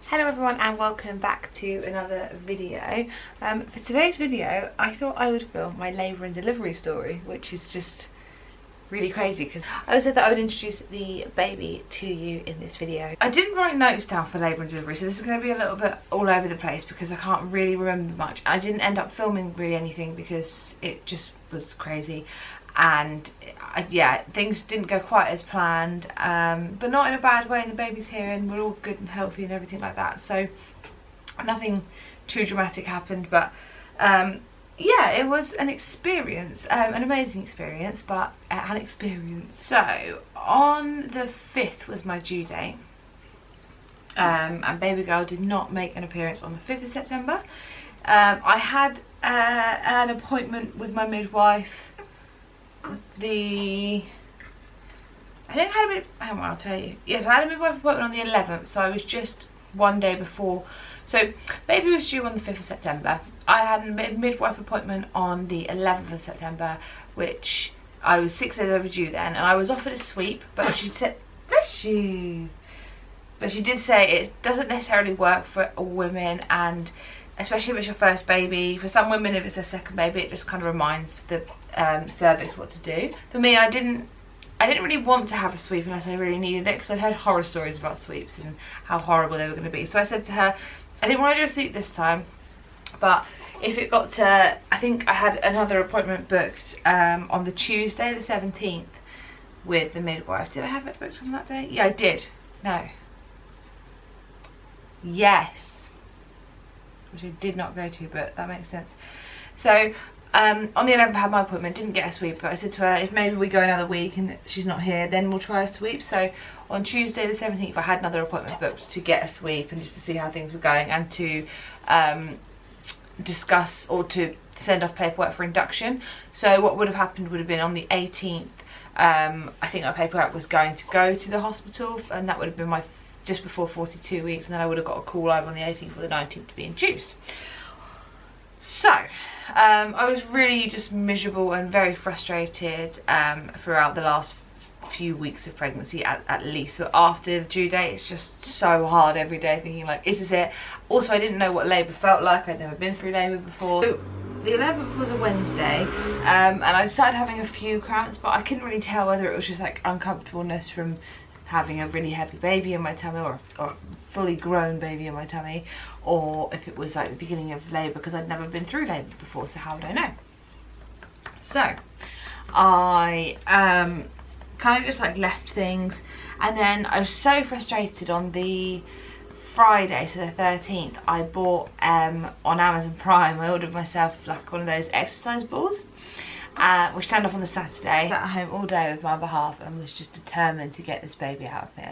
Hello everyone and welcome back to another video. For today's video I thought I would film my labour and delivery story, which is just really crazy because I said that I would introduce the baby to you in this video. I didn't write notes down for labour and delivery, so this is going to be a little bit all over the place because I can't really remember much. I didn't end up filming really anything because it just was crazy, and yeah, things didn't go quite as planned, but not in a bad way, and the baby's here and we're all good and healthy and everything like that, so nothing too dramatic happened. But yeah, it was an experience, an amazing experience, but an experience. So on the 5th was my due date, and baby girl did not make an appearance on the 5th of September. I had an appointment with my midwife. I think I had a bit, hang on, I'll tell you. Yes, I had a midwife appointment on the 11th, so I was just one day before. So baby was due on the 5th of September. I had a midwife appointment on the 11th of September, which I was 6 days overdue then, and I was offered a sweep, but she said, bless you. But she did say it doesn't necessarily work for all women, and especially if it's your first baby. For some women, if it's their second baby, it just kind of reminds the cervix what to do. For me, I didn't really want to have a sweep unless I really needed it, because I'd heard horror stories about sweeps and how horrible they were going to be. So I said to her, I didn't want to do a sweep this time, but if it got to, I think I had another appointment booked on the Tuesday the 17th with the midwife. Did I have it booked on that day? Yeah, I did. No. Yes. Which I did not go to, but that makes sense. So on the 11th I had my appointment, didn't get a sweep, but I said to her, if maybe we go another week and she's not here, then we'll try a sweep. So on Tuesday the 17th I had another appointment booked to get a sweep and just to see how things were going, and to discuss or to send off paperwork for induction. So what would have happened would have been on the 18th, I think our paperwork was going to go to the hospital, and that would have been my just before 42 weeks, and then I would have got a call either on the 18th or the 19th to be induced. So I was really just miserable and very frustrated throughout the last few weeks of pregnancy at least. So after the due date, it's just so hard every day thinking like, is this it? Also, I didn't know what labour felt like. I'd never been through labour before. So the 11th was a Wednesday, and I started having a few cramps, but I couldn't really tell whether it was just like uncomfortableness from having a really heavy baby in my tummy, or fully grown baby in my tummy, or if it was like the beginning of labour, because I'd never been through labour before, so how would I know? So I kind of just like left things, and then I was so frustrated. On the Friday, so the 13th, I bought on Amazon Prime, I ordered myself like one of those exercise balls, which turned off on the Saturday. I was at home all day with my other half and was just determined to get this baby out of me.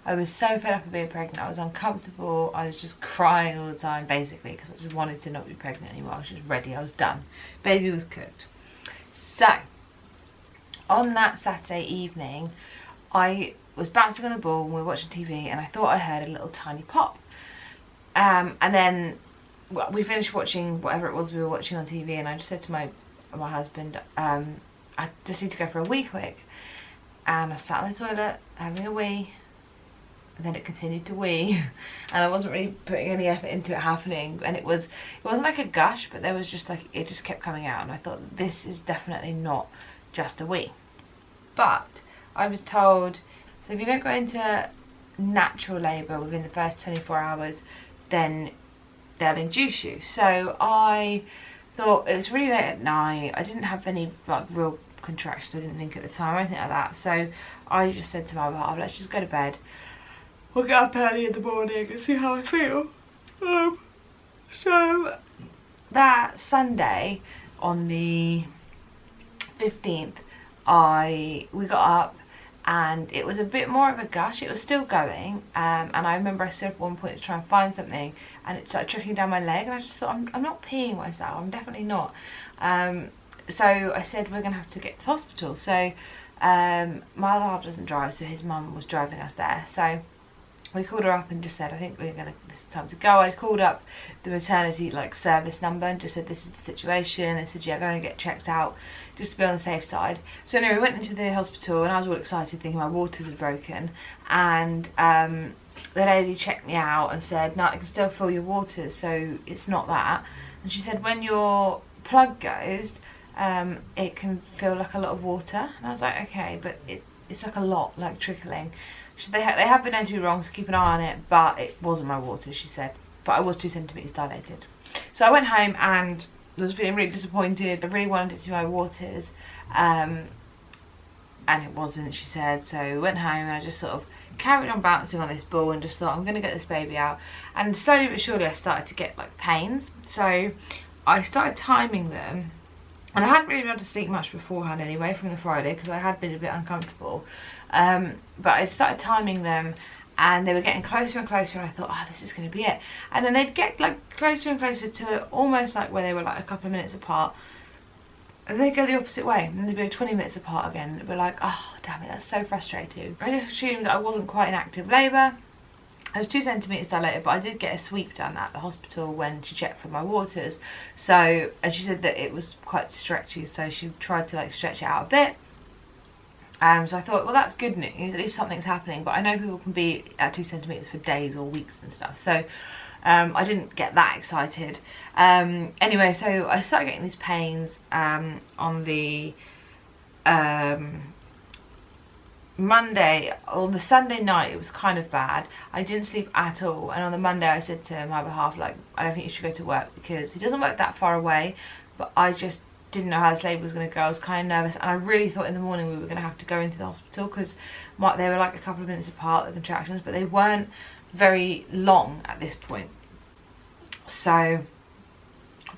I was so fed up of being pregnant. I was uncomfortable. I was just crying all the time, basically, because I just wanted to not be pregnant anymore. I was just ready. I was done. Baby was cooked. So on that Saturday evening, I was bouncing on the ball and we were watching TV, and I thought I heard a little tiny pop. And then we finished watching whatever it was we were watching on TV, and I just said to my husband, I just need to go for a wee quick. And I sat on the toilet having a wee, and then it continued to wee, and I wasn't really putting any effort into it happening, and it wasn't like a gush, but there was just like, it just kept coming out, and I thought, this is definitely not just a wee. But I was told, so if you don't go into natural labour within the first 24 hours, then they'll induce you. So I thought, it was really late at night, I didn't have any like real contractions, I didn't think at the time or anything like that, so I just said to my mum, let's just go to bed, we'll get up early in the morning and see how I feel. So that Sunday on the 15th, we got up, and it was a bit more of a gush. It was still going, and I remember I stood at one point to try and find something, and it started trickling down my leg, and I just thought, I'm not peeing myself, I'm definitely not. So I said, we're gonna have to get to the hospital. So my other half doesn't drive, so his mum was driving us there. So we called her up and just said, I think this is time to go. I called up the maternity like service number and just said, this is the situation. They said, yeah, go and get checked out just to be on the safe side. So anyway, we went into the hospital and I was all excited thinking my waters had broken, and the lady checked me out and said, no, I can still feel your waters, so it's not that. And she said, when your plug goes, it can feel like a lot of water. And I was like, okay, but it's like a lot, like trickling. She said, they have been known to be wrong, so keep an eye on it, but it wasn't my water, she said. But I was 2 centimetres dilated. So I went home and was feeling really disappointed. I really wanted it to be my waters. And it wasn't, she said. So I went home and I just sort of carried on bouncing on this ball and just thought, I'm going to get this baby out. And slowly but surely I started to get like pains. So I started timing them. And I hadn't really been able to sleep much beforehand anyway from the Friday because I had been a bit uncomfortable. But I started timing them and they were getting closer and closer, and I thought, oh, this is going to be it. And then they'd get like closer and closer to almost like where they were like a couple of minutes apart. And they'd go the opposite way, and they'd be 20 minutes apart again. And it'd be like, oh, damn it, that's so frustrating. I just assumed that I wasn't quite in active labour. I was 2 centimetres dilated, but I did get a sweep done at the hospital when she checked for my waters. So, and she said that it was quite stretchy, so she tried to like stretch it out a bit. So I thought, well, that's good news, at least something's happening. But I know people can be at 2 centimetres for days or weeks and stuff. So I didn't get that excited. Anyway, so I started getting these pains on the Monday. On the Sunday night it was kind of bad. I didn't sleep at all, and on the Monday I said to my other half, like, I don't think you should go to work because he doesn't work that far away, but I just didn't know how this labour was going to go. I was kind of nervous, and I really thought in the morning we were going to have to go into the hospital because they were like a couple of minutes apart, the contractions, but they weren't very long at this point. So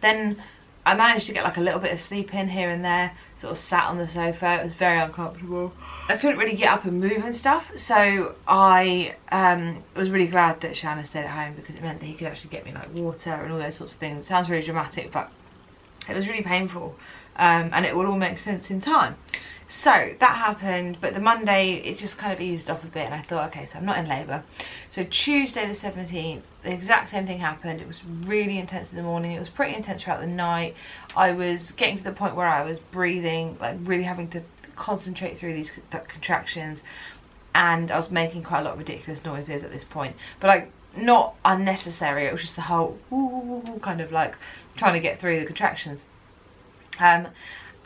then I managed to get like a little bit of sleep in here and there, sort of sat on the sofa. It was very uncomfortable. I couldn't really get up and move and stuff, so I was really glad that Shanna stayed at home because it meant that he could actually get me like water and all those sorts of things. It sounds really dramatic, but it was really painful, and it will all make sense in time. So that happened, but the Monday it just kind of eased off a bit, and I thought, okay, so I'm not in labour. So Tuesday the 17th, the exact same thing happened. It was really intense in the morning. It was pretty intense throughout the night. I was getting to the point where I was breathing, like really having to concentrate through these contractions, and I was making quite a lot of ridiculous noises at this point, but like not unnecessary. It was just the whole kind of like trying to get through the contractions.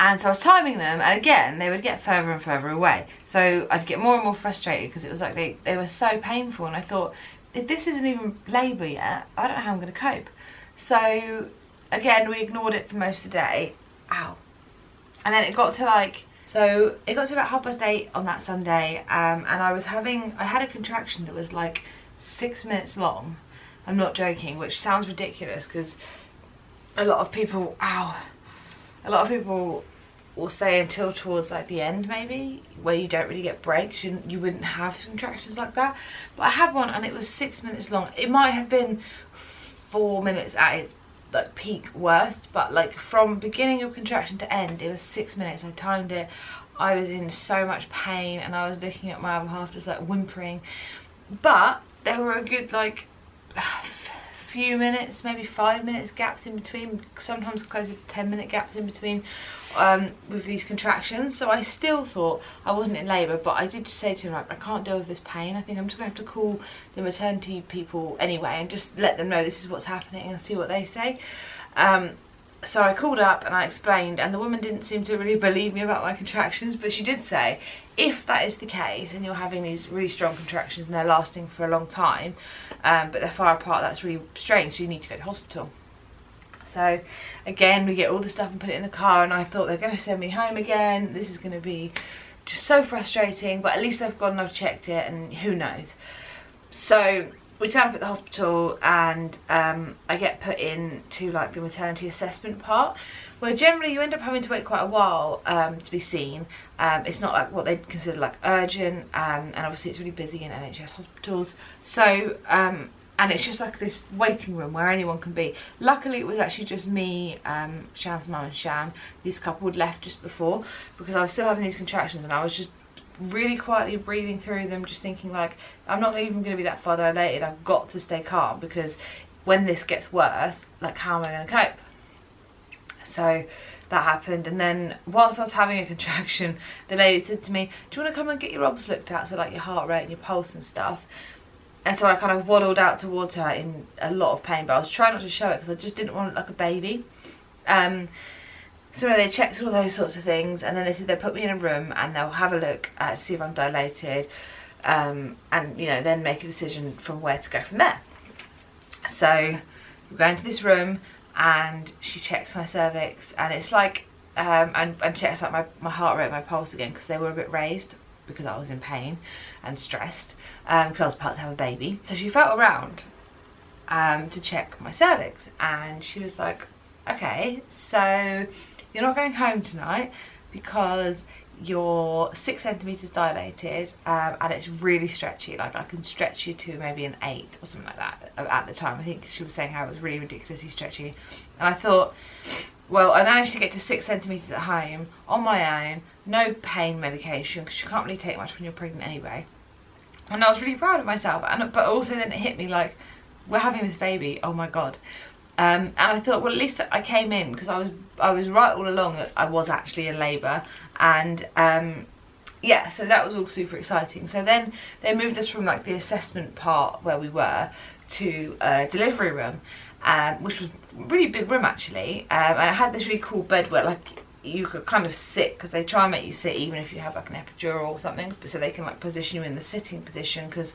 And so I was timing them, and again they would get further and further away, so I'd get more and more frustrated because it was like they were so painful, and I thought, if this isn't even labour yet, I don't know how I'm going to cope. So again we ignored it for most of the day. Ow. And then it got to like, so it got to about 8:30 on that Sunday, and I had a contraction that was like 6 minutes long. I'm not joking, which sounds ridiculous because a lot of people will say until towards like the end maybe, where you don't really get breaks, you wouldn't have contractions like that. But I had one and it was 6 minutes long. It might have been 4 minutes at its like peak worst, but like from beginning of contraction to end it was 6 minutes. I timed it. I was in so much pain, and I was looking at my other half just like whimpering, but there were a good like few minutes, maybe 5 minutes gaps in between, sometimes closer to 10-minute gaps in between with these contractions. So I still thought I wasn't in labour, but I did just say to him, like, I can't deal with this pain. I think I'm just going to have to call the maternity people anyway and just let them know this is what's happening and see what they say. So I called up and I explained, and the woman didn't seem to really believe me about my contractions, but she did say, if that is the case and you're having these really strong contractions and they're lasting for a long time, but they're far apart, that's really strange, so you need to go to hospital. So again, we get all the stuff and put it in the car, and I thought they're going to send me home again. This is going to be just so frustrating, but at least I've gone and I've checked it, and who knows. So we turn up at the hospital, and I get put into like the maternity assessment part, where generally you end up having to wait quite a while to be seen. It's not like what they'd consider like urgent, and obviously it's really busy in NHS hospitals. So and it's just like this waiting room where anyone can be. Luckily it was actually just me, Shan's mum and Shan. This couple had left just before because I was still having these contractions, and I was just really quietly breathing through them, just thinking like, I'm not even going to be that far dilated, I've got to stay calm, because when this gets worse, like, how am I going to cope? So that happened, and then whilst I was having a contraction, the lady said to me, do you want to come and get your obs looked at, so like your heart rate and your pulse and stuff? And so I kind of waddled out towards her in a lot of pain, but I was trying not to show it because I just didn't want it like a baby. So they checked all those sorts of things, and then they said they'll put me in a room and they'll have a look to see if I'm dilated, and you know, then make a decision from where to go from there. So we go into this room and she checks my cervix, and it's like and checks like my heart rate, my pulse again, because they were a bit raised because I was in pain and stressed, because I was about to have a baby. So she felt around to check my cervix, and she was like, okay, so you're not going home tonight because you're 6 centimeters dilated, and it's really stretchy. Like, I can stretch you to maybe an 8 or something like that at the time. I think she was saying how it was really ridiculously stretchy. And I thought, well, I managed to get to 6 centimeters at home on my own, no pain medication, because you can't really take much when you're pregnant anyway. And I was really proud of myself. But also then it hit me like, we're having this baby, oh my God. And I thought, well, at least I came in, because I was right all along that I was actually in labour, and yeah, so that was all super exciting. So then they moved us from like the assessment part where we were to a delivery room, which was a really big room actually, and it had this really cool bed where like you could kind of sit, because they try and make you sit even if you have like an epidural or something, so they can like position you in the sitting position, because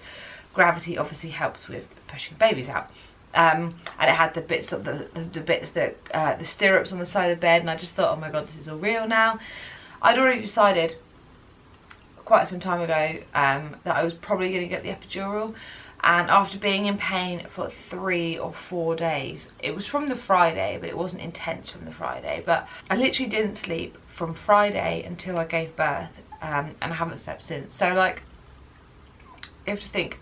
gravity obviously helps with pushing babies out. And it had the bits of the bits that the stirrups on the side of the bed, and I just thought, oh my God, this is all real now. I'd already decided quite some time ago that I was probably going to get the epidural, and after being in pain for 3 or 4 days, it was from the Friday, but it wasn't intense from the Friday, but I literally didn't sleep from Friday until I gave birth, and I haven't slept since. So like, you have to think,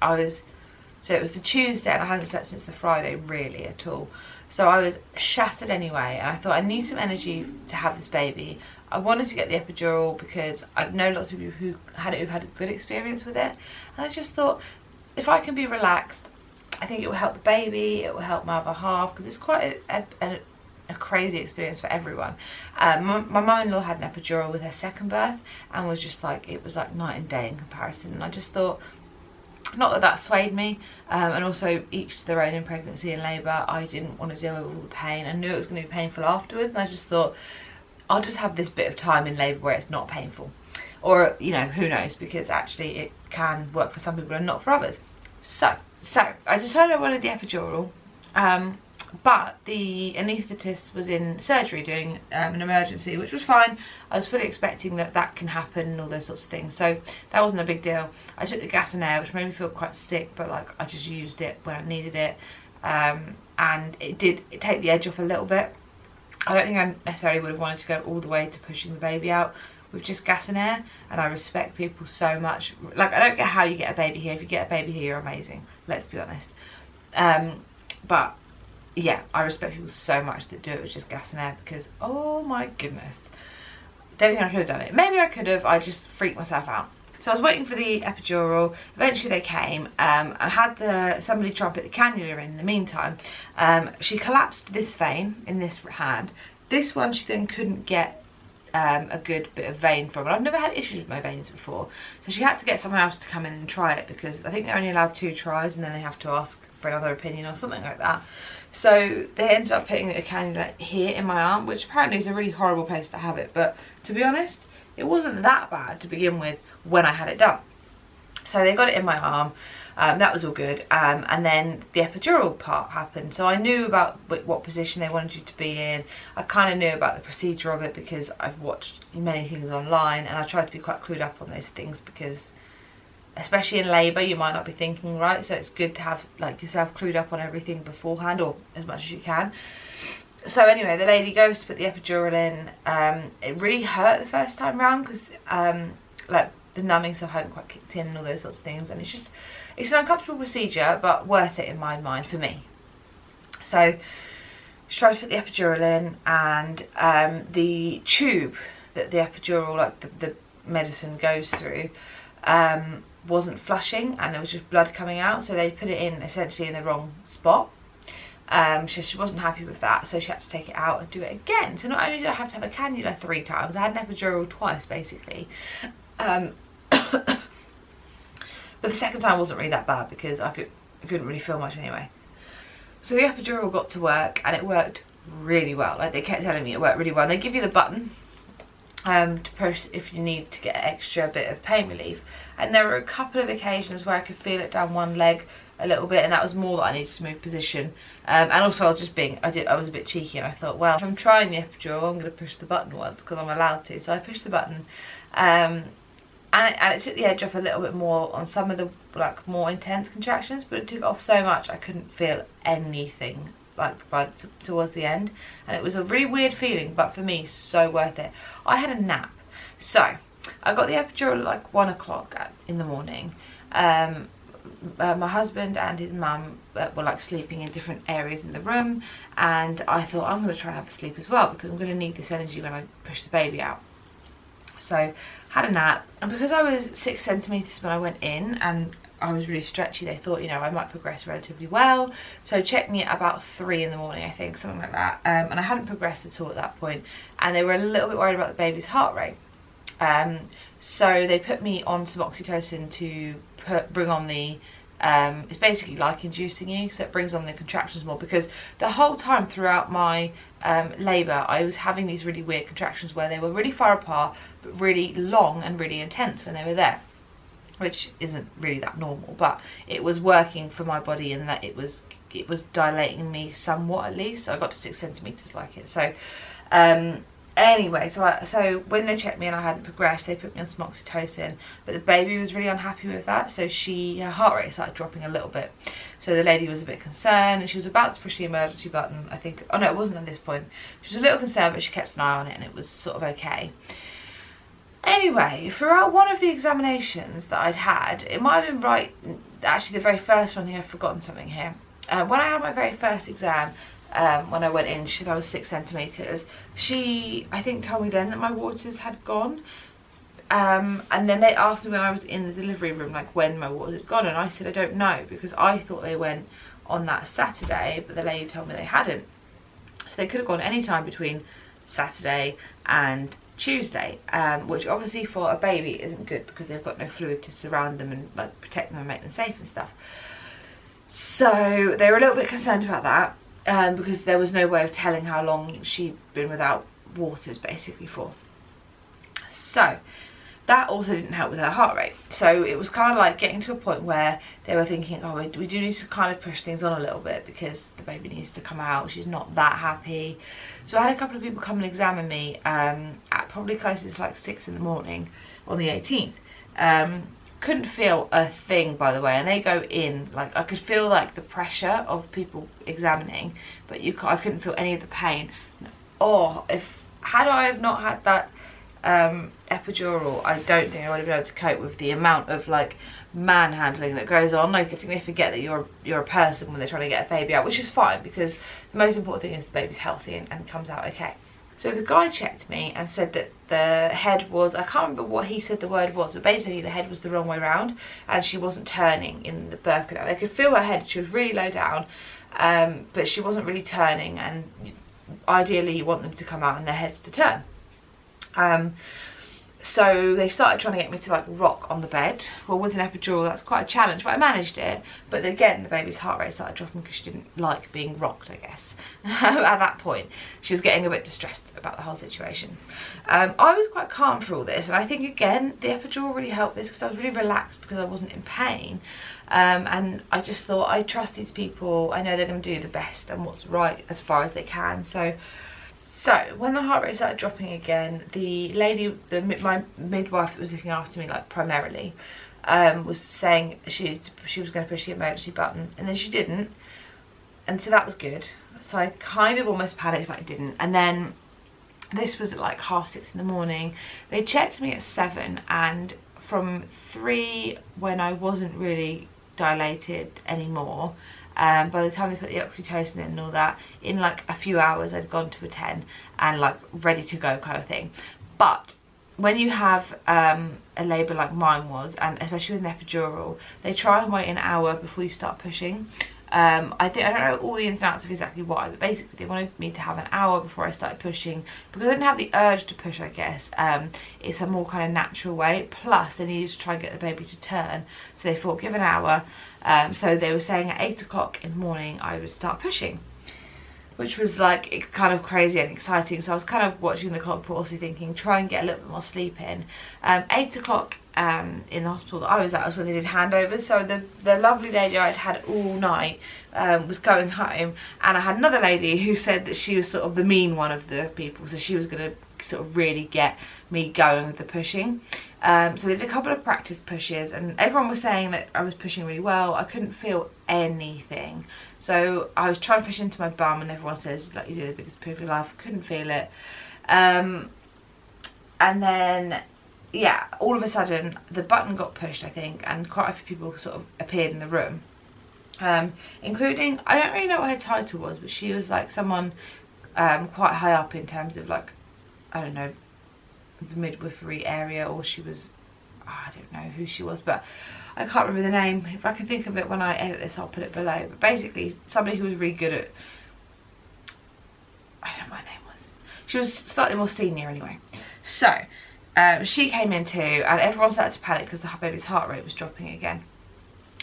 so it was the Tuesday and I hadn't slept since the Friday really at all. So I was shattered anyway, and I thought I need some energy to have this baby. I wanted to get the epidural because I know lots of people who've had a good experience with it. And I just thought, if I can be relaxed, I think it will help the baby, it will help my other half, because it's quite a crazy experience for everyone. My mum-in-law had an epidural with her second birth and was just like, it was like night and day in comparison. And I just thought, not that swayed me, and also each to their own in pregnancy and labour. I didn't want to deal with all the pain. I knew it was going to be painful afterwards, and I just thought, I'll just have this bit of time in labour where it's not painful. Or, you know, who knows, because actually it can work for some people and not for others. So I decided I wanted the epidural, but the anaesthetist was in surgery doing an emergency, which was fine. I was fully expecting that can happen and all those sorts of things, so that wasn't a big deal. I took the gas and air, which made me feel quite sick, but like I just used it when I needed it, and it did take the edge off a little bit. I don't think I necessarily would have wanted to go all the way to pushing the baby out with just gas and air, and I respect people so much. Like, I don't get how you get a baby here. If you get a baby here, you're amazing, let's be honest. But yeah, I respect people so much that do it with just gas and air, because oh my goodness, don't think I could have done it. Maybe I could have, I just freaked myself out. So I was waiting for the epidural. Eventually they came. I had somebody try and put the cannula in the meantime. She collapsed this vein in this hand. This one she then couldn't get a good bit of vein from. And I've never had issues with my veins before, so she had to get someone else to come in and try it, because I think they're only allowed 2 tries and then they have to ask for another opinion or something like that. So they ended up putting a cannula here in my arm, which apparently is a really horrible place to have it, but to be honest, it wasn't that bad to begin with when I had it done. So they got it in my arm, that was all good, and then the epidural part happened. So I knew about what position they wanted you to be in. I kind of knew about the procedure of it because I've watched many things online, and I tried to be quite clued up on those things, because especially in labour you might not be thinking right, so it's good to have like yourself clued up on everything beforehand, or as much as you can. So anyway, the lady goes to put the epidural in. It really hurt the first time round, because like the numbing stuff hadn't quite kicked in and all those sorts of things, and it's an uncomfortable procedure, but worth it in my mind, for me. So she tried to put the epidural in, and the tube that the epidural, like the medicine goes through, wasn't flushing, and there was just blood coming out, so they put it in essentially in the wrong spot. She wasn't happy with that, so she had to take it out and do it again. So not only did I have to have a cannula 3 times, I had an epidural twice basically. But the second time wasn't really that bad because I couldn't really feel much anyway. So the epidural got to work, and it worked really well. Like, they kept telling me it worked really well. They give you the button to push if you need to get an extra bit of pain relief. And there were a couple of occasions where I could feel it down one leg a little bit, and that was more that I needed to move position. And also I was just being, I was a bit cheeky, and I thought, well, if I'm trying the epidural, I'm going to push the button once because I'm allowed to. So I pushed the button, and it took the edge off a little bit more on some of the like more intense contractions, but it took off so much I couldn't feel anything like towards the end, and it was a really weird feeling, but for me so worth it. I had a nap, so I got the epidural at like 1 o'clock in the morning. My husband and his mum were like sleeping in different areas in the room, and I thought, I'm going to try and have a sleep as well because I'm going to need this energy when I push the baby out. So had a nap, and because I was 6 centimetres when I went in and I was really stretchy, they thought, you know, I might progress relatively well. So checked me at about 3 in the morning, I think, something like that. And I hadn't progressed at all at that point, and they were a little bit worried about the baby's heart rate. So they put me on some oxytocin to bring on the, it's basically like inducing you, so it brings on the contractions more, because the whole time throughout my labour I was having these really weird contractions where they were really far apart but really long and really intense when they were there, which isn't really that normal, but it was working for my body, and that it was dilating me somewhat at least. So I got to 6 centimetres like it. So anyway, so when they checked me and I hadn't progressed, they put me on some oxytocin, but the baby was really unhappy with that, so her heart rate started dropping a little bit. So the lady was a bit concerned, and she was about to push the emergency button, I think. Oh no, it wasn't at this point. She was a little concerned, but she kept an eye on it, and it was sort of okay. Anyway, throughout one of the examinations that I'd had, it might have been right, actually the very first one, I think I've forgotten something here. When I had my very first exam, when I went in, she said I was 6 centimetres. She, I think, told me then that my waters had gone. And then they asked me when I was in the delivery room, like, when my waters had gone, and I said I don't know, because I thought they went on that Saturday, but the lady told me they hadn't. So they could have gone any time between Saturday and Tuesday, which obviously for a baby isn't good because they've got no fluid to surround them and like protect them and make them safe and stuff. So they were a little bit concerned about that, because there was no way of telling how long she'd been without waters basically for. So that also didn't help with her heart rate. So it was kind of like getting to a point where they were thinking, oh, we do need to kind of push things on a little bit because the baby needs to come out. She's not that happy. So I had a couple of people come and examine me at probably closest to like 6 in the morning on the 18th. Couldn't feel a thing, by the way, and they go in, like, I could feel like the pressure of people examining, but I couldn't feel any of the pain. Oh, had I have not had that epidural, I don't think I would have been able to cope with the amount of like manhandling that goes on. Like, I think they forget that you're a person when they're trying to get a baby out, which is fine because the most important thing is the baby's healthy and comes out okay. So the guy checked me and said that the head was, I can't remember what he said the word was, but basically the head was the wrong way around and she wasn't turning in the birth canal. They could feel her head, she was really low down, but she wasn't really turning, and ideally you want them to come out and their heads to turn. So they started trying to get me to like rock on the bed. Well, with an epidural that's quite a challenge, but I managed it. But again, the baby's heart rate started dropping because she didn't like being rocked, I guess. At that point she was getting a bit distressed about the whole situation. I was quite calm for all this, and I think again the epidural really helped this because I was really relaxed because I wasn't in pain, and I just thought, I trust these people, I know they're going to do the best and what's right as far as they can. So when the heart rate started dropping again, the lady, my midwife that was looking after me like primarily, was saying she was going to push the emergency button, and then she didn't, and so that was good. So I kind of almost panicked, but I didn't. And then this was at like 6:30 in the morning. They checked me at 7, and from 3, when I wasn't really dilated anymore, by the time they put the oxytocin in and all that, in like a few hours I'd gone to a 10 and like ready to go kind of thing. But when you have a labour like mine was, and especially with an epidural, they try and wait an hour before you start pushing. I don't know all the ins and outs of exactly why, but basically they wanted me to have an hour before I started pushing, because I didn't have the urge to push, I guess. It's a more kind of natural way, plus they needed to try and get the baby to turn, so they thought give an hour. So they were saying at 8 o'clock in the morning I would start pushing, which was like, it's kind of crazy and exciting. So I was kind of watching the clock, but also thinking try and get a little bit more sleep in. 8 o'clock in the hospital that I was at was when they did handovers. So the lovely lady I'd had all night was going home, and I had another lady who said that she was sort of the mean one of the people, so she was going to sort of really get me going with the pushing. So we did a couple of practice pushes, and everyone was saying that I was pushing really well. I couldn't feel anything, so I was trying to push into my bum, and everyone says like you do the biggest push of your life. I couldn't feel it. And then yeah, all of a sudden the button got pushed, I think, and quite a few people sort of appeared in the room, including, I don't really know what her title was, but she was like someone quite high up in terms of like, I don't know, the midwifery area, or she was, I don't know who she was, but I can't remember the name. If I can think of it when I edit this, I'll put it below. But basically somebody who was really good at, I don't know what her name was. She was slightly more senior anyway. So she came in too, and everyone started to panic because the baby's heart rate was dropping again.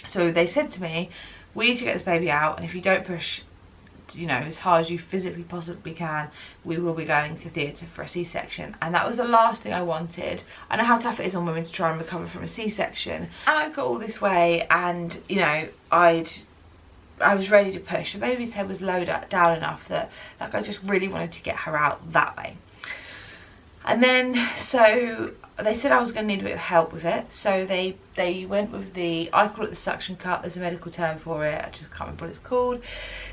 So they said to me, we need to get this baby out, and if you don't push, you know, as hard as you physically possibly can, we will be going to theatre for a C-section. And that was the last thing I wanted. I know how tough it is on women to try and recover from a C-section, and I got all this way, and you know, I was ready to push. The baby's head was low down enough that like I just really wanted to get her out that way. And then so they said I was going to need a bit of help with it, so they went with the, I call it the suction cup, there's a medical term for it, I just can't remember what it's called.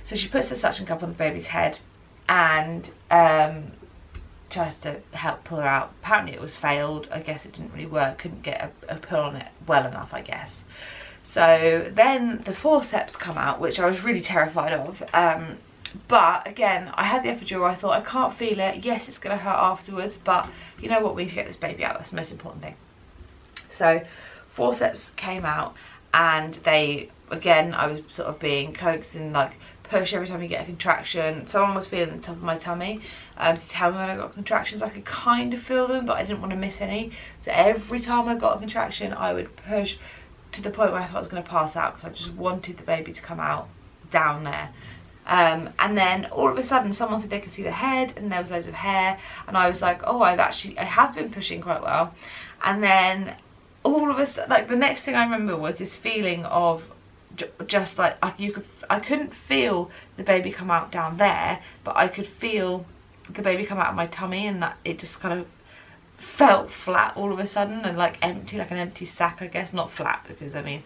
So she puts the suction cup on the baby's head and tries to help pull her out. Apparently it was failed, I guess it didn't really work, couldn't get a pull on it well enough, I guess. So then the forceps come out, which I was really terrified of. But again, I had the epidural, I thought I can't feel it, yes it's going to hurt afterwards, but you know what, we need to get this baby out, that's the most important thing. So forceps came out, and they, again, I was sort of being coaxed and like push every time you get a contraction. Someone was feeling the top of my tummy to tell me when I got contractions. I could kind of feel them, but I didn't want to miss any, so every time I got a contraction I would push to the point where I thought I was going to pass out, because I just wanted the baby to come out down there. And then all of a sudden someone said they could see the head, and there was loads of hair, and I was like, oh, I have been pushing quite well. And then all of a sudden, like the next thing I remember was this feeling of just like I couldn't feel the baby come out down there, but I could feel the baby come out of my tummy, and that it just kind of felt flat all of a sudden, and like empty, like an empty sack, I guess. Not flat, because I mean,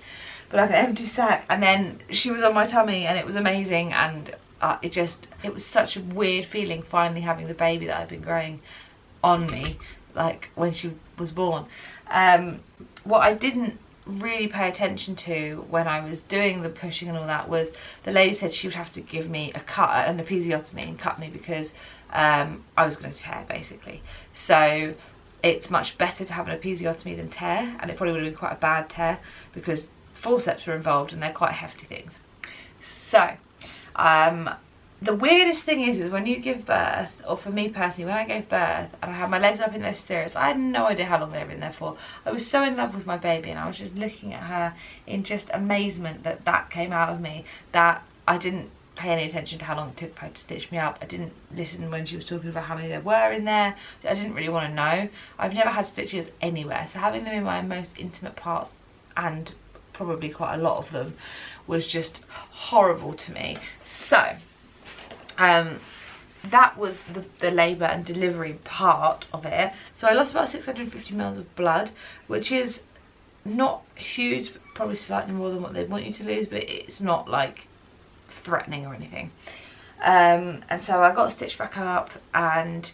but like an empty sack. And then she was on my tummy, and it was amazing, and it was such a weird feeling finally having the baby that I'd been growing on me, like when she was born. What I didn't really pay attention to when I was doing the pushing and all that was the lady said she would have to give me an episiotomy and cut me, because I was going to tear basically. So it's much better to have an episiotomy than tear, and it probably would have been quite a bad tear because forceps were involved and they're quite hefty things. So the weirdest thing is when you give birth, or for me personally, when I gave birth and I had my legs up in those stirrups, I had no idea how long they were in there for. I was so in love with my baby, and I was just looking at her in just amazement that that came out of me, that I didn't pay any attention to how long it took for her to stitch me up. I didn't listen when she was talking about how many there were in there. I didn't really want to know. I've never had stitches anywhere, so having them in my most intimate parts, and probably quite a lot of them, was just horrible to me. So that was the labour and delivery part of it. So I lost about 650 mils of blood, which is not huge, probably slightly more than what they want you to lose, but it's not like threatening or anything. And so I got stitched back up, and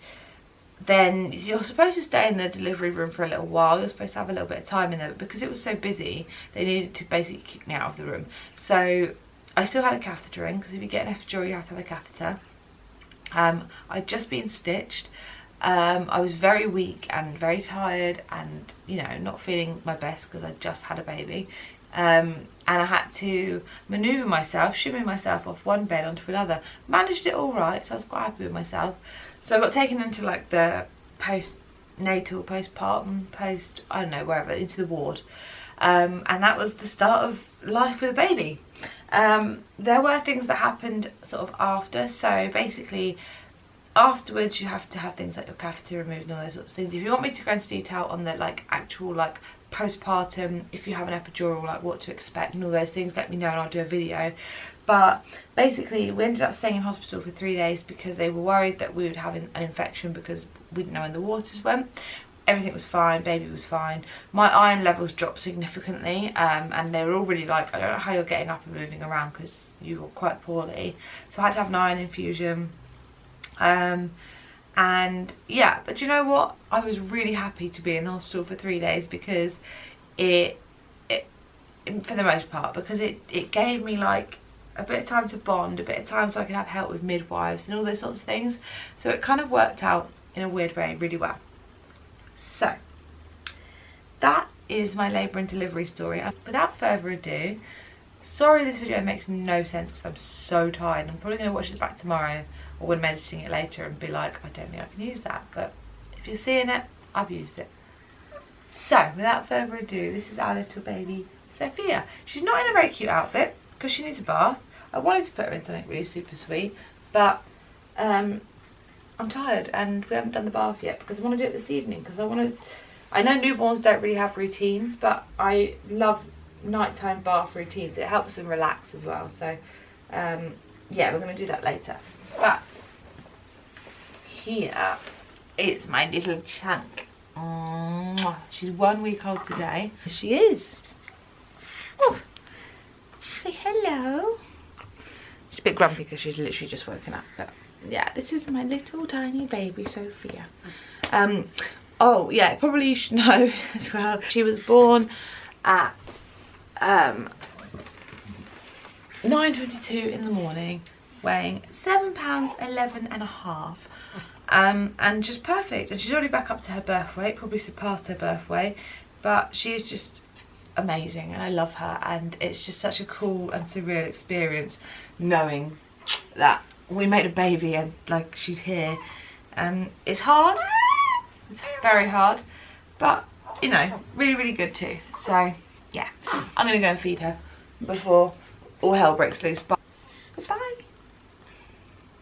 then you're supposed to stay in the delivery room for a little while. You're supposed to have a little bit of time in there, but because it was so busy, they needed to basically kick me out of the room. So I still had a catheter in, because if you get an epidural you have to have a catheter. I'd just been stitched. I was very weak and very tired, and you know, not feeling my best because I just had a baby. And and I had to manoeuvre myself, shimmy myself off one bed onto another. Managed it all right, so I was quite happy with myself. So I got taken into like the postpartum, I don't know, wherever, into the ward. And that was the start of life with a baby. There were things that happened sort of after, so basically afterwards you have to have things like your catheter removed and all those sorts of things. If you want me to go into detail on the like actual like postpartum, if you have an epidural, like what to expect and all those things, let me know and I'll do a video. But basically we ended up staying in hospital for 3 days because they were worried that we would have an infection because we didn't know when the waters went. Everything was fine, baby was fine. My iron levels dropped significantly, and they were all really like, I don't know how you're getting up and moving around because you were quite poorly. So I had to have an iron infusion. And yeah, but you know what? I was really happy to be in the hospital for 3 days because it for the most part, because it gave me like a bit of time to bond, a bit of time so I could have help with midwives and all those sorts of things. So it kind of worked out in a weird way really well. So that is my labour and delivery story. Without further ado, sorry this video makes no sense because I'm so tired. I'm probably going to watch this back tomorrow or when I'm editing it later and be like, I don't think I can use that. But if you're seeing it, I've used it. So without further ado, this is our little baby Sophia. She's not in a very cute outfit because she needs a bath. I wanted to put her in something really super sweet, but I'm tired and we haven't done the bath yet because I want to do it this evening because I know newborns don't really have routines, but I love nighttime bath routines. It helps them relax as well. So yeah, we're going to do that later. But here is my little chunk. She's 1 week old today. She is. Oh, say hello. She's a bit grumpy because she's literally just woken up, but yeah, this is my little tiny baby Sophia. Oh yeah, probably you should know as well, she was born at 9:22 in the morning, weighing £7.11½, and just perfect. And she's already back up to her birth weight, probably surpassed her birth weight, but she is just amazing and I love her, and it's just such a cool and surreal experience knowing that we made a baby and like she's here. It's hard, it's very hard, but you know, really really good too. So yeah, I'm gonna go and feed her before all hell breaks loose. Bye. Goodbye.